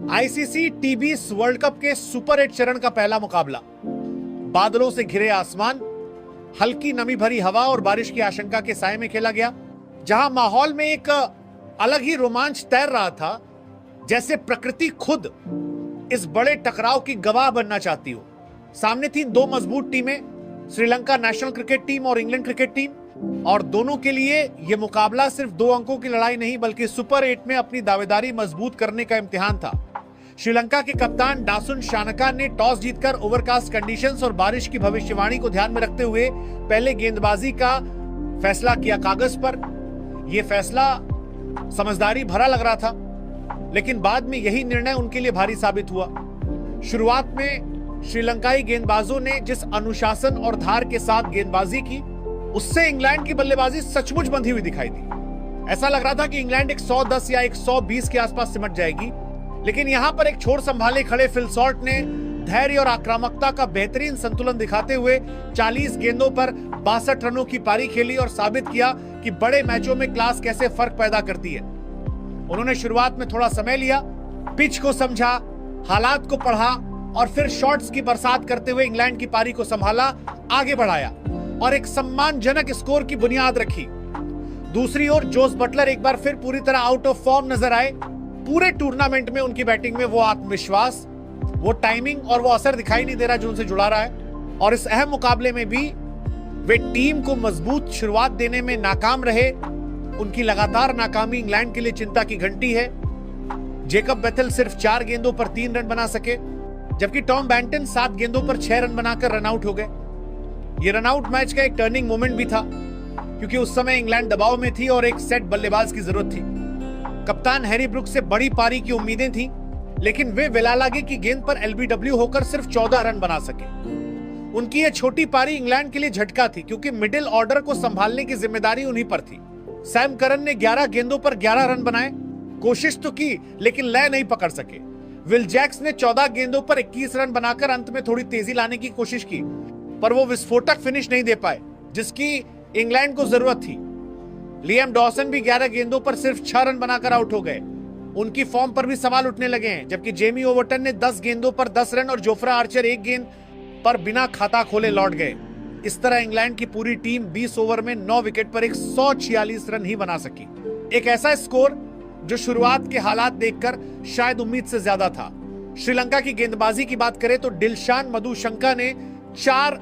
ICC टी20 world cup के super 8 चरण का पहला मुकाबला। बादलों से घिरे आसमान, हल्की नमी भरी हवा और बारिश की आशंका के साए में खेला गया, जहां माहौल में एक अलग ही रोमांच तैर रहा था, जैसे प्रकृति खुद इस बड़े टकराव की गवाह बनना चाहती हो। सामने थी दो मजबूत टीमें, श्रीलंका नेशनल क्रिकेट टीम और इंग्लैंड क्रिकेट टीम, और दोनों के लिए यह मुकाबला सिर्फ 2 अंकों की लड़ाई नहीं बल्कि सुपर 8 में अपनी दावेदारी मजबूत करने का इम्तिहान था। श्रीलंका के कप्तान दासुन शानका ने टॉस जीतकर ओवरकास्ट कंडीशंस और बारिश की भविष्यवाणी को ध्यान में रखते हुए पहले गेंदबाजी का फैसला किया। कागज पर यह फैसला समझदारी भरा लग रहा था, लेकिन बाद में यही निर्णय उनके लिए भारी साबित हुआ। शुरुआत में श्रीलंकाई गेंदबाजों ने जिस अनुशासन और धार के साथ गेंदबाजी की, उससे इंग्लैंड की बल्लेबाजी सचमुच बंधी हुई दिखाई दी। ऐसा लग रहा था कि इंग्लैंड 110 या 120 के आसपास सिमट जाएगी, लेकिन यहां पर एक छोर संभाले खड़े फिल सॉल्ट ने धैर्य और आक्रामकता का बेहतरीन संतुलन दिखाते हुए 40 गेंदों पर 62 रनों की पारी खेली और साबित किया कि बड़े मैचों में क्लास कैसे फर्क पैदा करती है। उन्होंने शुरुआत में थोड़ा समय लिया, पिच को समझा, हालात को पढ़ा और फिर शॉट्स की बरसात करते हुए इंग्लैंड की पारी को संभाला, आगे बढ़ाया और एक सम्मानजनक स्कोर की बुनियाद रखी। दूसरी ओर जोस बटलर एक बार फिर पूरी तरह आउट ऑफ फॉर्म नजर आए। पूरे टूर्नामेंट में उनकी बैटिंग में वो आत्मविश्वास, वो टाइमिंग और वो असर दिखाई नहीं दे रहा जो उनसे जुड़ा रहा है। और इस अहम मुकाबले में भी वे टीम को मजबूत शुरुआत देने में नाकाम रहे। उनकी लगातार नाकामी इंग्लैंड के लिए चिंता की घंटी है। जेकब बेथेल सिर्फ 4 गेंदों पर 3 रन बना सके, जबकि टॉम बैंटन 7 गेंदों पर 6 रन बनाकर रनआउट हो गए। यह रनआउट मैच का एक टर्निंग मोमेंट भी था, क्योंकि उस समय इंग्लैंड दबाव में थी और एक सेट बल्लेबाज की जरूरत थी। कप्तान हैरी ब्रुक्स से बड़ी पारी की उम्मीदें थी, लेकिन वे विलालागे की गेंद पर एलबीडब्ल्यू होकर सिर्फ 14 रन बना सके। उनकी यह छोटी पारी इंग्लैंड के लिए झटका थी, क्योंकि मिडिल ऑर्डर को संभालने की जिम्मेदारी उन्हीं पर थी। सैम करन ने 11 गेंदों पर 11 रन बनाए, कोशिश तो की लेकिन लय नहीं पकड़ सके। विल जैक्स ने 14 गेंदों पर 21 रन बनाकर अंत में थोड़ी तेजी लाने की कोशिश की, पर वो विस्फोटक फिनिश नहीं दे पाए जिसकी इंग्लैंड को जरूरत थी। लियाम डॉसन भी 11 गेंदों पर सिर्फ 6 रन बनाकर आउट हो गए। उनकी फॉर्म पर भी सवाल उठने लगे हैं, जबकि जेमी ओवरटन ने 10 गेंदों पर 10 रन और जोफ्रा आर्चर 1 गेंद पर बिना खाता खोले लौट गए। इस तरह इंग्लैंड की पूरी टीम 20 ओवर में 9 विकेट पर 146 रन ही बना सकी। एक ऐसा स्कोर जो शुरुआत के हालात देखकर शायद उम्मीद से ज्यादा था। श्रीलंका की गेंदबाजी की बात करें तो दिलशान मधुशंका ने 4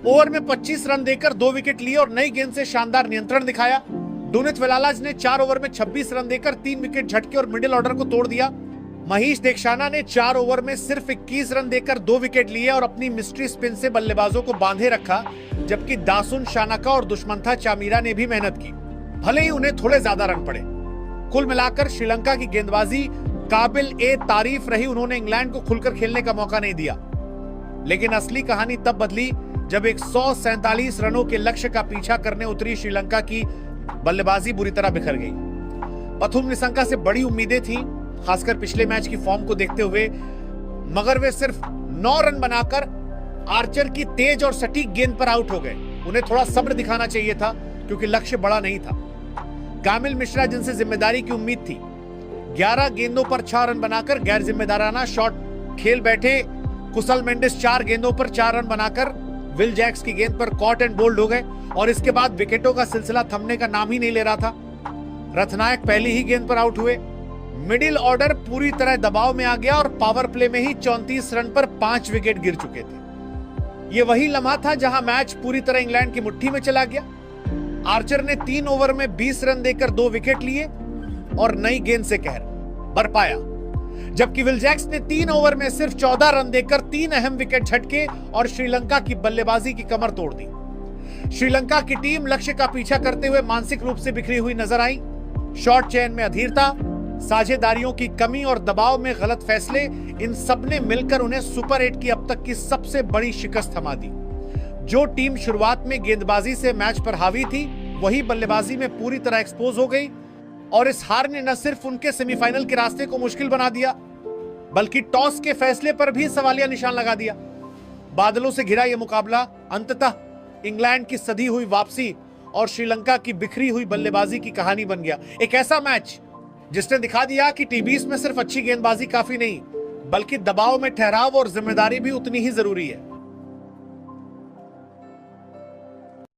ओवर में 25 रन देकर 2 विकेट लिए और नई गेंद से शानदार नियंत्रण दिखाया। डुनित वेलालाज ने 4 ओवर में 26 रन देकर 3 विकेट झटके और मिडिल ऑर्डर को तोड़ दिया। महीश दीक्षाना ने 4 ओवर में सिर्फ 21 रन देकर 2 विकेट लिए और अपनी मिस्ट्री स्पिन से बल्लेबाजों को बांधे रखा, जबकि दासुन शानका और दुष्मंथा चामीरा ने भी मेहनत की, भले ही उन्हें थोड़े ज्यादा रन पड़े। कुल मिलाकर श्रीलंका की गेंदबाजी काबिल ए तारीफ रही। उन्होंने इंग्लैंड को खुलकर खेलने का मौका नहीं दिया, लेकिन असली कहानी तब बदली जब 147 रनों के लक्ष्य का पीछा करने उतरी श्रीलंका की बल्लेबाजी बुरी तरह बिखर गई। पथुम निसंका से बड़ी उम्मीदें थी, खासकर पिछले मैच की फॉर्म को देखते हुए, मगर वे सिर्फ 9 रन बनाकर आर्चर की तेज और सटीक गेंद पर आउट हो गए। उन्हें थोड़ा सब्र दिखाना चाहिए था, क्योंकि लक्ष्य बड़ा नहीं था। कामिल मिश्रा, जिनसे जिम्मेदारी की उम्मीद थी, 11 गेंदों पर 6 रन बनाकर गैर जिम्मेदाराना शॉट खेल बैठे। कुशल मेंडिस 4 गेंदों पर 4 रन बनाकर विल जैक्स की गेंद पर कॉट एंड बोल्ड हो गए और इसके बाद विकेटों का सिलसिला थमने का नाम ही नहीं ले रहा था। रथनायक पहली ही गेंद पर आउट हुए। मिडिल ऑर्डर पूरी तरह दबाव में आ गया और पावर प्ले में ही 34 रन पर 5 विकेट गिर चुके थे। यह वही लम्हा था जहां मैच पूरी तरह इंग्लैंड की मुट्ठी में चला गया। आर्चर ने 3 ओवर में 20 रन देकर 2 विकेट लिए और नई गेंद से कहर बरपाया, जबकि विल जैक्स ने 3 ओवर में सिर्फ 14 रन देकर 3 अहम विकेट झटके और श्रीलंका की बल्लेबाजी की कमर तोड़ दी। श्रीलंका की टीम लक्ष्य का पीछा करते हुए मानसिक रूप से बिखरी हुई नजर आई। शॉट चयन में अधीरता, साझेदारियों की कमी और दबाव में गलत फैसले, इन सब ने मिलकर उन्हें सुपर 8 की अब तक की सबसे बड़ी शिकस्त थमा दी। जो टीम शुरुआत में गेंदबाजी से मैच पर हावी थी, वही बल्लेबाजी में पूरी तरह एक्सपोज हो गई और इस हार ने न सिर्फ उनके सेमीफाइनल के रास्ते को मुश्किल बना दिया, बल्कि टॉस के फैसले पर भी सवालिया निशान लगा दिया। बादलों से घिरा यह मुकाबला अंततः इंग्लैंड की सधी हुई वापसी और श्रीलंका की बिखरी हुई बल्लेबाजी की कहानी बन गया। एक ऐसा मैच जिसने दिखा दिया कि टी20 में सिर्फ अच्छी गेंदबाजी काफी नहीं, बल्कि दबाव में ठहराव और जिम्मेदारी भी उतनी ही जरूरी है।